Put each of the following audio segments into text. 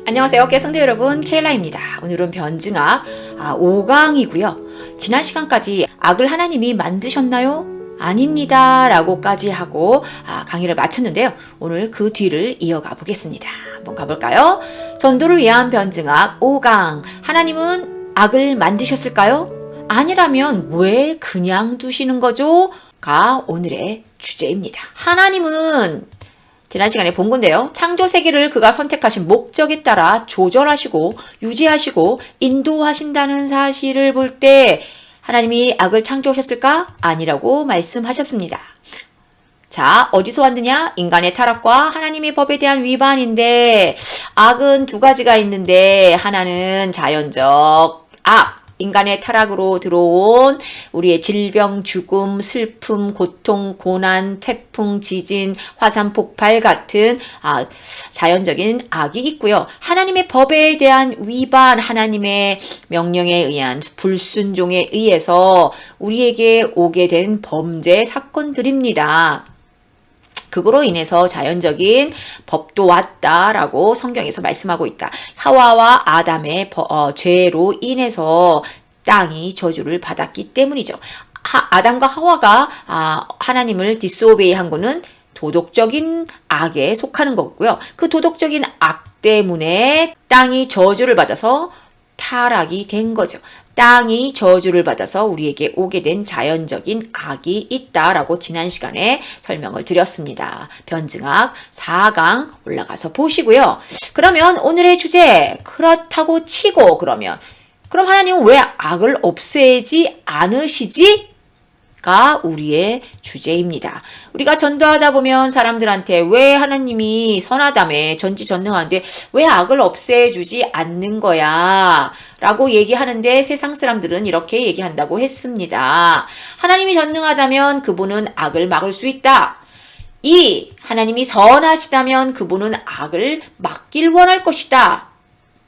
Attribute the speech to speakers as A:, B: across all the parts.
A: 안녕하세요. 깨성대 여러분, 케일라입니다. 오늘은 변증악 5강이고요. 지난 시간까지 악을 하나님이 만드셨나요? 아닙니다 라고까지 하고 강의를 마쳤는데요. 오늘 그 뒤를 이어가 보겠습니다. 한번 가볼까요? 전도를 위한 변증악 5강. 하나님은 악을 만드셨을까요? 아니라면 왜 그냥 두시는 거죠? 가 오늘의 주제입니다. 하나님은 지난 시간에 본 건데요. 창조 세계를 그가 선택하신 목적에 따라 조절하시고 유지하시고 인도하신다는 사실을 볼 때 하나님이 악을 창조하셨을까? 아니라고 말씀하셨습니다. 자, 어디서 왔느냐? 인간의 타락과 하나님의 법에 대한 위반인데 악은 두 가지가 있는데 하나는 자연적 악, 인간의 타락으로 들어온 우리의 질병, 죽음, 슬픔, 고통, 고난, 태풍, 지진, 화산 폭발 같은 자연적인 악이 있고요. 하나님의 법에 대한 위반, 하나님의 명령에 의한 불순종에 의해서 우리에게 오게 된 범죄 사건들입니다. 그거로 인해서 자연적인 법도 왔다라고 성경에서 말씀하고 있다. 하와와 아담의 죄로 인해서 땅이 저주를 받았기 때문이죠. 아담과 하와가 하나님을 디스오베이 한 거는 도덕적인 악에 속하는 거고요. 그 도덕적인 악 때문에 땅이 저주를 받아서 타락이 된 거죠. 땅이 저주를 받아서 우리에게 오게 된 자연적인 악이 있다라고 지난 시간에 설명을 드렸습니다. 변증악 4강 올라가서 보시고요. 그러면 오늘의 주제, 그렇다고 치고 그럼 하나님은 왜 악을 없애지 않으시지? 가 우리의 주제입니다. 우리가 전도하다 보면 사람들한테 왜 하나님이 선하다며 전지전능한데 왜 악을 없애주지 않는 거야? 라고 얘기하는데 세상 사람들은 이렇게 얘기한다고 했습니다. 하나님이 전능하다면 그분은 악을 막을 수 있다. 2. 하나님이 선하시다면 그분은 악을 막길 원할 것이다.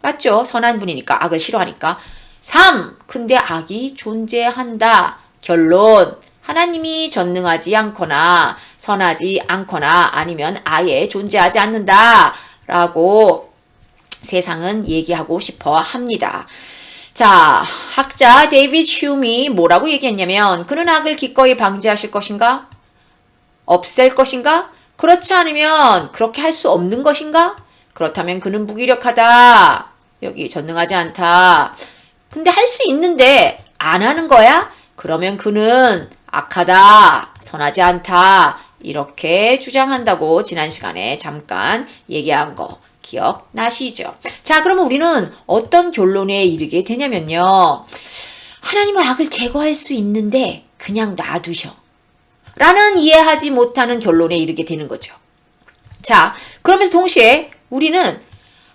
A: 맞죠? 선한 분이니까, 악을 싫어하니까. 3. 근데 악이 존재한다. 결론, 하나님이 전능하지 않거나 선하지 않거나 아니면 아예 존재하지 않는다 라고 세상은 얘기하고 싶어 합니다. 자, 학자 데이비드 휴미 뭐라고 얘기했냐면, 그는 악을 기꺼이 방지하실 것인가? 없앨 것인가? 그렇지 않으면 그렇게 할 수 없는 것인가? 그렇다면 그는 무기력하다. 여기 전능하지 않다. 근데 할 수 있는데 안 하는 거야? 그러면 그는 악하다, 선하지 않다, 이렇게 주장한다고 지난 시간에 잠깐 얘기한 거 기억나시죠? 자, 그러면 우리는 어떤 결론에 이르게 되냐면요. 하나님은 악을 제거할 수 있는데 그냥 놔두셔. 라는 이해하지 못하는 결론에 이르게 되는 거죠. 자, 그러면서 동시에 우리는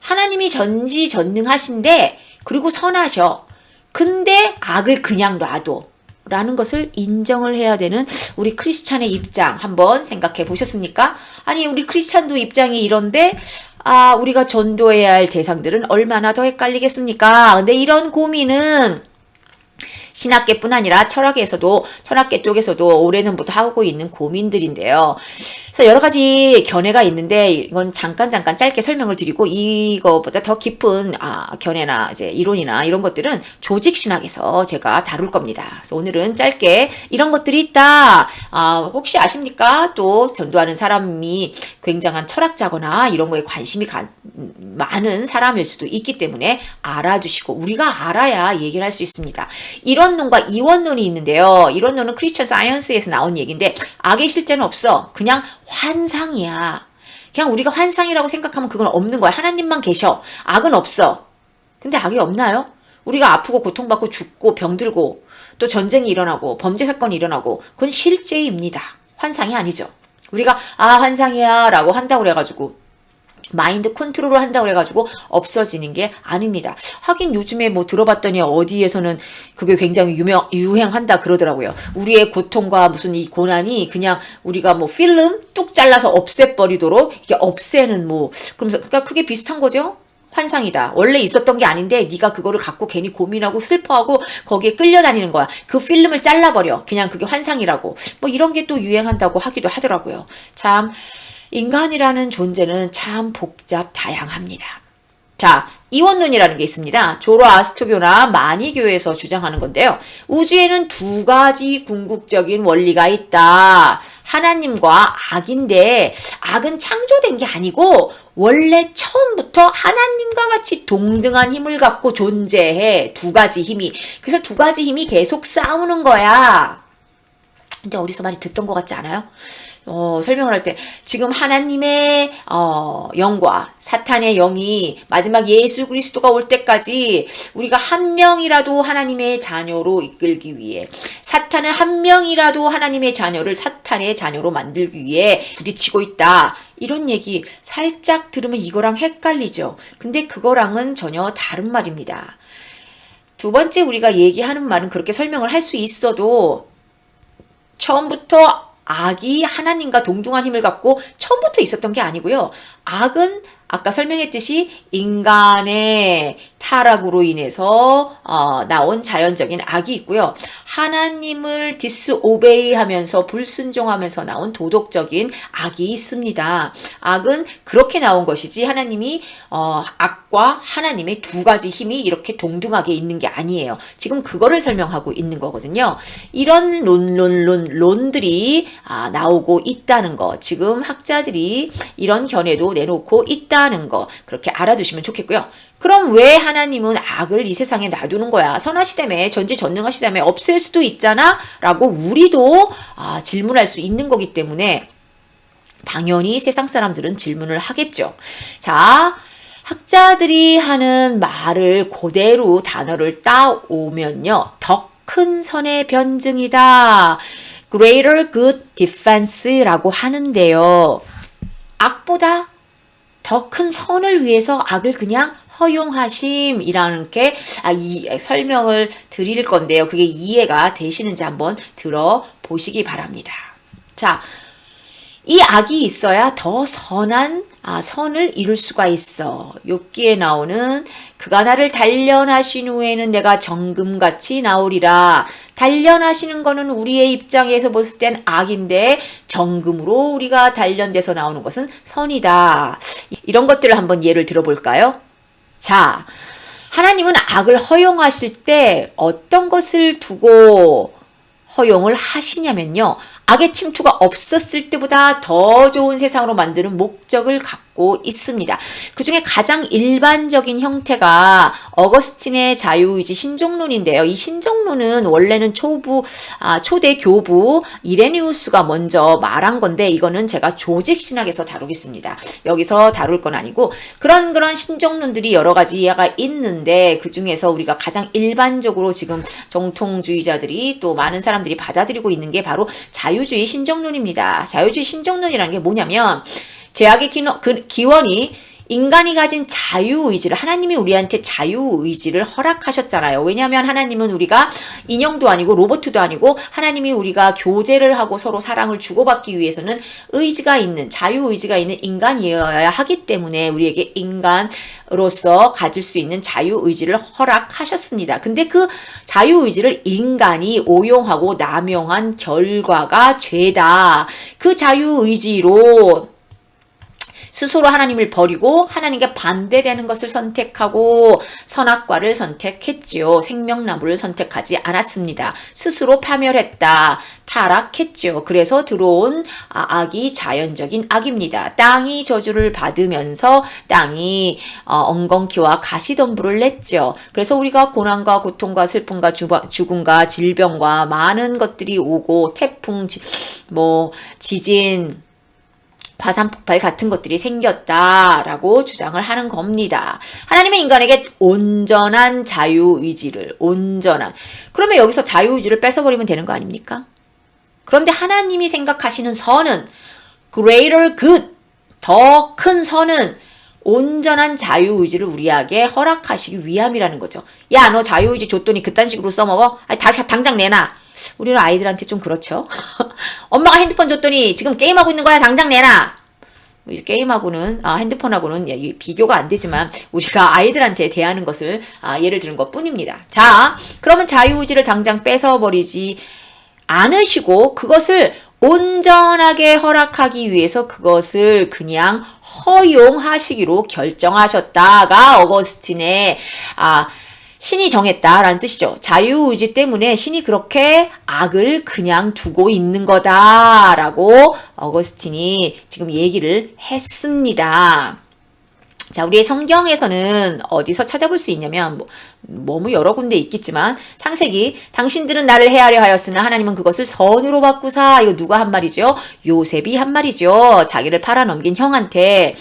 A: 하나님이 전지전능하신데 그리고 선하셔. 근데 악을 그냥 놔둬. 라는 것을 인정을 해야 되는 우리 크리스찬의 입장 한번 생각해 보셨습니까? 아니, 우리 크리스찬도 입장이 이런데 우리가 전도해야 할 대상들은 얼마나 더 헷갈리겠습니까? 근데 이런 고민은 신학계뿐 아니라 철학계 쪽에서도 오래전부터 하고 있는 고민들인데요. 그래서 여러 가지 견해가 있는데 이건 잠깐 짧게 설명을 드리고 이거보다 더 깊은 견해나 이제 이론이나 이런 것들은 조직신학에서 제가 다룰 겁니다. 그래서 오늘은 짧게 이런 것들이 있다. 혹시 아십니까? 또 전도하는 사람이 굉장한 철학자거나 이런 거에 관심이 많은 사람일 수도 있기 때문에 알아주시고 우리가 알아야 얘기를 할 수 있습니다. 이론론과 이원론이 있는데요. 이론론은 크리스천 사이언스에서 나온 얘기인데 악의 실제는 없어. 그냥 환상이야. 그냥 우리가 환상이라고 생각하면 그건 없는 거야. 하나님만 계셔. 악은 없어. 근데 악이 없나요? 우리가 아프고 고통받고 죽고 병들고 또 전쟁이 일어나고 범죄 사건이 일어나고 그건 실제입니다. 환상이 아니죠. 우리가 환상이야 라고 한다고 그래가지고 마인드 컨트롤을 한다고 그래가지고 없어지는 게 아닙니다. 하긴 요즘에 뭐 들어봤더니 어디에서는 그게 굉장히 유행한다 그러더라고요. 우리의 고통과 무슨 이 고난이 그냥 우리가 뭐 필름 뚝 잘라서 없애버리도록 이게 없애는 그러면서 그러니까 그게 비슷한 거죠. 환상이다. 원래 있었던 게 아닌데 네가 그거를 갖고 괜히 고민하고 슬퍼하고 거기에 끌려다니는 거야. 그 필름을 잘라버려. 그냥 그게 환상이라고. 이런 게 또 유행한다고 하기도 하더라고요. 참 인간이라는 존재는 참 복잡 다양합니다. 자, 이원론이라는 게 있습니다. 조로아스토교나 마니교에서 주장하는 건데요. 우주에는 두 가지 궁극적인 원리가 있다. 하나님과 악인데 악은 창조된 게 아니고 원래 처음부터 하나님과 같이 동등한 힘을 갖고 존재해. 두 가지 힘이. 그래서 두 가지 힘이 계속 싸우는 거야. 근데 어디서 많이 듣던 것 같지 않아요? 설명을 할 때 지금 하나님의 영과 사탄의 영이 마지막 예수 그리스도가 올 때까지 우리가 한 명이라도 하나님의 자녀로 이끌기 위해, 사탄은 한 명이라도 하나님의 자녀를 사탄의 자녀로 만들기 위해 부딪히고 있다. 이런 얘기 살짝 들으면 이거랑 헷갈리죠. 근데 그거랑은 전혀 다른 말입니다. 두 번째 우리가 얘기하는 말은 그렇게 설명을 할 수 있어도 처음부터 악이 하나님과 동등한 힘을 갖고 처음부터 있었던 게 아니고요. 악은 아까 설명했듯이 인간의 타락으로 인해서 나온 자연적인 악이 있고요. 하나님을 디스오베이 하면서 불순종하면서 나온 도덕적인 악이 있습니다. 악은 그렇게 나온 것이지 하나님이 악과 하나님의 두 가지 힘이 이렇게 동등하게 있는 게 아니에요. 지금 그거를 설명하고 있는 거거든요. 이런 론들이 나오고 있다는 거. 지금 학자들이 이런 견해도 내놓고 있다는 거. 그렇게 알아두시면 좋겠고요. 그럼 왜 하나님은 악을 이 세상에 놔두는 거야? 선하시다며, 전지전능하시다며, 없앨 수도 있잖아? 라고 우리도 질문할 수 있는 거기 때문에 당연히 세상 사람들은 질문을 하겠죠. 자, 학자들이 하는 말을 그대로 단어를 따오면요. 더 큰 선의 변증이다. Greater Good Defense라고 하는데요. 악보다 더 큰 선을 위해서 악을 그냥 허용하심이라는 게 이 설명을 드릴 건데요. 그게 이해가 되시는지 한번 들어보시기 바랍니다. 자, 이 악이 있어야 더 선한 선을 이룰 수가 있어. 욥기에 나오는 그가 나를 단련하신 후에는 내가 정금같이 나오리라. 단련하시는 거는 우리의 입장에서 봤을 땐 악인데 정금으로 우리가 단련돼서 나오는 것은 선이다. 이런 것들을 한번 예를 들어볼까요? 자, 하나님은 악을 허용하실 때 어떤 것을 두고 허용을 하시냐면요. 악의 침투가 없었을 때보다 더 좋은 세상으로 만드는 목적을 갖고 있습니다. 그 중에 가장 일반적인 형태가 어거스틴의 자유의지 신종론인데요. 이 신종론은 원래는 초대 교부 이레니우스가 먼저 말한 건데 이거는 제가 조직신학에서 다루겠습니다. 여기서 다룰 건 아니고 그런 신종론들이 여러 가지가 있는데 그 중에서 우리가 가장 일반적으로 지금 정통주의자들이 또 많은 사람들이 받아들이고 있는 게 바로 자유주의 신정론입니다. 자유주의 신정론이라는 게 뭐냐면 죄악의 기원이 인간이 가진 자유의지를, 하나님이 우리한테 자유의지를 허락하셨잖아요. 왜냐하면 하나님은 우리가 인형도 아니고 로봇도 아니고 하나님이 우리가 교제를 하고 서로 사랑을 주고받기 위해서는 의지가 있는, 자유의지가 있는 인간이어야 하기 때문에 우리에게 인간으로서 가질 수 있는 자유의지를 허락하셨습니다. 근데 그 자유의지를 인간이 오용하고 남용한 결과가 죄다. 그 자유의지로 스스로 하나님을 버리고 하나님께 반대되는 것을 선택하고 선악과를 선택했지요. 생명나무를 선택하지 않았습니다. 스스로 파멸했다. 타락했죠. 그래서 들어온 악이 자연적인 악입니다. 땅이 저주를 받으면서 땅이 엉겅퀴와 가시덤불을 냈죠. 그래서 우리가 고난과 고통과 슬픔과 죽음과 질병과 많은 것들이 오고 태풍, 지진, 화산 폭발 같은 것들이 생겼다라고 주장을 하는 겁니다. 하나님은 인간에게 온전한 자유의지를, 그러면 여기서 자유의지를 뺏어버리면 되는 거 아닙니까? 그런데 하나님이 생각하시는 선은 greater good, 더 큰 선은 온전한 자유의지를 우리에게 허락하시기 위함이라는 거죠. 야, 너 자유의지 줬더니 그딴 식으로 써먹어? 다시 당장 내놔. 우리는 아이들한테 좀 그렇죠. 엄마가 핸드폰 줬더니 지금 게임하고 있는 거야. 당장 내놔. 게임하고는 핸드폰하고는 비교가 안 되지만 우리가 아이들한테 대하는 것을 예를 드는 것 뿐입니다. 자, 그러면 자유의지를 당장 뺏어버리지 않으시고 그것을 온전하게 허락하기 위해서 그것을 그냥 허용하시기로 결정하셨다가 어거스틴의 신이 정했다라는 뜻이죠. 자유의지 때문에 신이 그렇게 악을 그냥 두고 있는 거다라고 어거스틴이 지금 얘기를 했습니다. 자, 우리의 성경에서는 어디서 찾아볼 수 있냐면 너무 여러 군데 있겠지만 창세기 당신들은 나를 해하려 하였으나 하나님은 그것을 선으로 바꾸사. 이거 누가 한 말이죠? 요셉이 한 말이죠. 자기를 팔아넘긴 형한테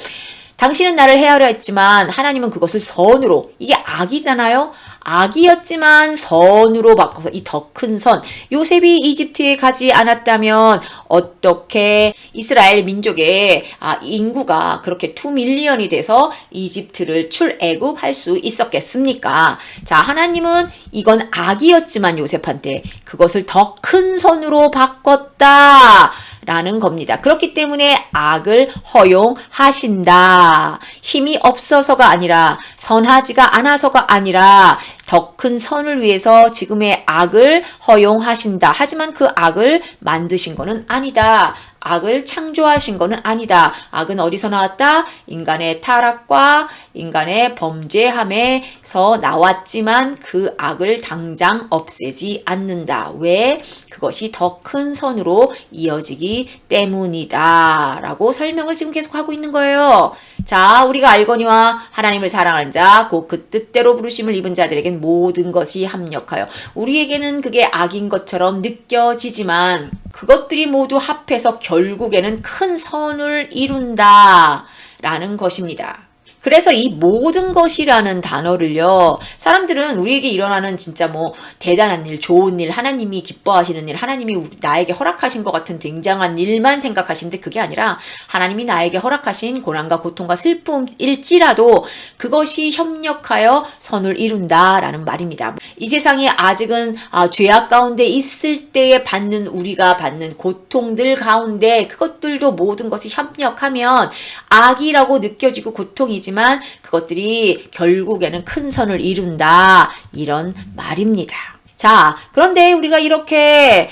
A: 당신은 나를 해하려 했지만 하나님은 그것을 선으로, 이게 악이잖아요. 악이었지만 선으로 바꿔서 이 더 큰 선, 요셉이 이집트에 가지 않았다면 어떻게 이스라엘 민족의 인구가 그렇게 2밀리언이 돼서 이집트를 출애굽할 수 있었겠습니까? 자, 하나님은 이건 악이었지만 요셉한테 그것을 더 큰 선으로 바꿨다 라는 겁니다. 그렇기 때문에 악을 허용하신다. 힘이 없어서가 아니라, 선하지가 않아서가 아니라 더 큰 선을 위해서 지금의 악을 허용하신다. 하지만 그 악을 만드신 거는 아니다. 악을 창조하신 거는 아니다. 악은 어디서 나왔다? 인간의 타락과 인간의 범죄함에서 나왔지만 그 악을 당장 없애지 않는다. 왜? 그것이 더 큰 선으로 이어지기 때문이다. 라고 설명을 지금 계속 하고 있는 거예요. 자, 우리가 알거니와 하나님을 사랑하는 자, 곧 그 뜻대로 부르심을 입은 자들에겐 모든 것이 합력하여. 우리에게는 그게 악인 것처럼 느껴지지만 그것들이 모두 합해서 결국에는 큰 선을 이룬다 라는 것입니다. 그래서 이 모든 것이라는 단어를요, 사람들은 우리에게 일어나는 진짜 대단한 일, 좋은 일, 하나님이 기뻐하시는 일, 하나님이 나에게 허락하신 것 같은 굉장한 일만 생각하시는데 그게 아니라 하나님이 나에게 허락하신 고난과 고통과 슬픔일지라도 그것이 협력하여 선을 이룬다라는 말입니다. 이 세상에 아직은 죄악 가운데 있을 때에 우리가 받는 고통들 가운데 그것들도 모든 것이 협력하면 악이라고 느껴지고 고통이지만 그것들이 결국에는 큰 선을 이룬다, 이런 말입니다. 자, 그런데 우리가 이렇게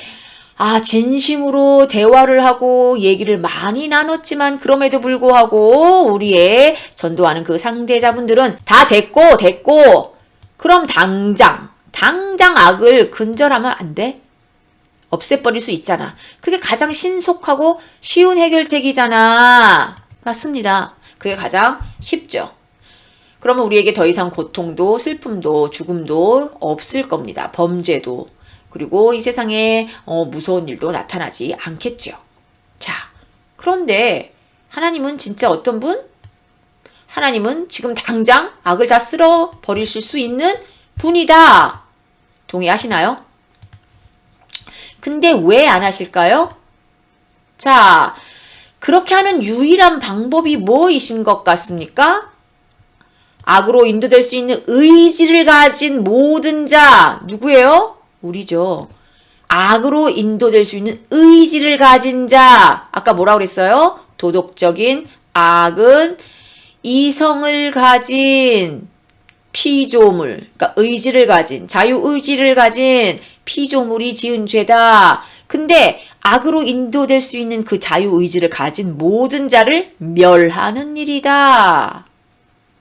A: 진심으로 대화를 하고 얘기를 많이 나눴지만 그럼에도 불구하고 우리의 전도하는 그 상대자분들은 다 됐고 그럼 당장 악을 근절하면 안 돼? 없애버릴 수 있잖아. 그게 가장 신속하고 쉬운 해결책이잖아. 맞습니다. 그게 가장 쉽죠. 그러면 우리에게 더 이상 고통도 슬픔도 죽음도 없을 겁니다. 범죄도. 그리고 이 세상에 무서운 일도 나타나지 않겠죠. 자, 그런데 하나님은 진짜 어떤 분? 하나님은 지금 당장 악을 다 쓸어버리실 수 있는 분이다. 동의하시나요? 근데 왜 안 하실까요? 자, 그렇게 하는 유일한 방법이 뭐이신 것 같습니까? 악으로 인도될 수 있는 의지를 가진 모든 자, 누구예요? 우리죠. 악으로 인도될 수 있는 의지를 가진 자, 아까 뭐라고 그랬어요? 도덕적인 악은 이성을 가진 피조물, 그러니까 의지를 가진, 자유의지를 가진 피조물이 지은 죄다. 근데 악으로 인도될 수 있는 그 자유의지를 가진 모든 자를 멸하는 일이다.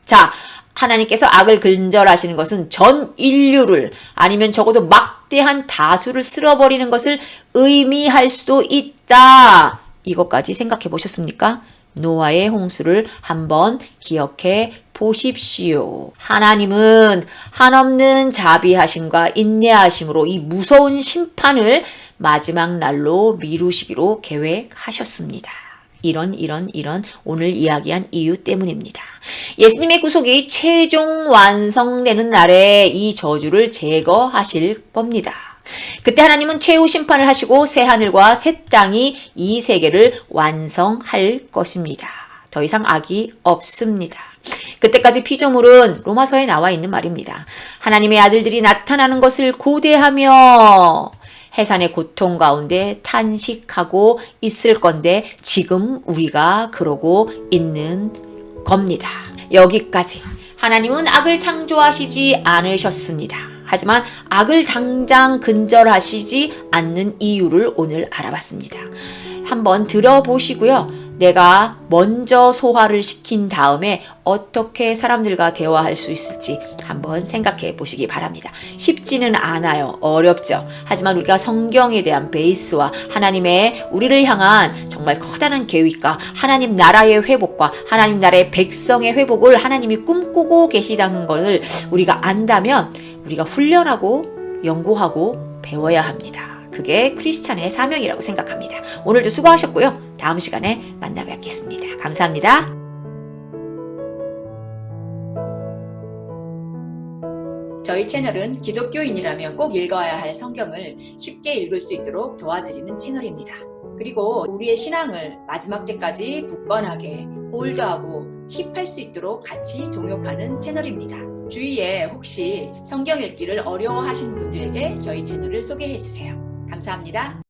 A: 자, 하나님께서 악을 근절하시는 것은 전 인류를, 아니면 적어도 막대한 다수를 쓸어버리는 것을 의미할 수도 있다. 이것까지 생각해 보셨습니까? 노아의 홍수를 한번 기억해 보십시오. 하나님은 한없는 자비하심과 인내하심으로 이 무서운 심판을 마지막 날로 미루시기로 계획하셨습니다. 이런 오늘 이야기한 이유 때문입니다. 예수님의 구속이 최종 완성되는 날에 이 저주를 제거하실 겁니다. 그때 하나님은 최후 심판을 하시고 새 하늘과 새 땅이 이 세계를 완성할 것입니다. 더 이상 악이 없습니다. 그때까지 피조물은 로마서에 나와 있는 말입니다. 하나님의 아들들이 나타나는 것을 고대하며 해산의 고통 가운데 탄식하고 있을 건데 지금 우리가 그러고 있는 겁니다. 여기까지 하나님은 악을 창조하시지 않으셨습니다. 하지만 악을 당장 근절하시지 않는 이유를 오늘 알아봤습니다. 한번 들어보시고요. 내가 먼저 소화를 시킨 다음에 어떻게 사람들과 대화할 수 있을지 한번 생각해 보시기 바랍니다. 쉽지는 않아요. 어렵죠. 하지만 우리가 성경에 대한 베이스와 하나님의 우리를 향한 정말 커다란 계획과 하나님 나라의 회복과 하나님 나라의 백성의 회복을 하나님이 꿈꾸고 계시다는 것을 우리가 안다면 우리가 훈련하고 연구하고 배워야 합니다. 그게 크리스찬의 사명이라고 생각합니다. 오늘도 수고하셨고요. 다음 시간에 만나 뵙겠습니다. 감사합니다. 저희 채널은 기독교인이라면 꼭 읽어야 할 성경을 쉽게 읽을 수 있도록 도와드리는 채널입니다. 그리고 우리의 신앙을 마지막 때까지 굳건하게 홀드하고 킵할 수 있도록 같이 동역하는 채널입니다. 주위에 혹시 성경 읽기를 어려워하시는 분들에게 저희 채널을 소개해 주세요. 감사합니다.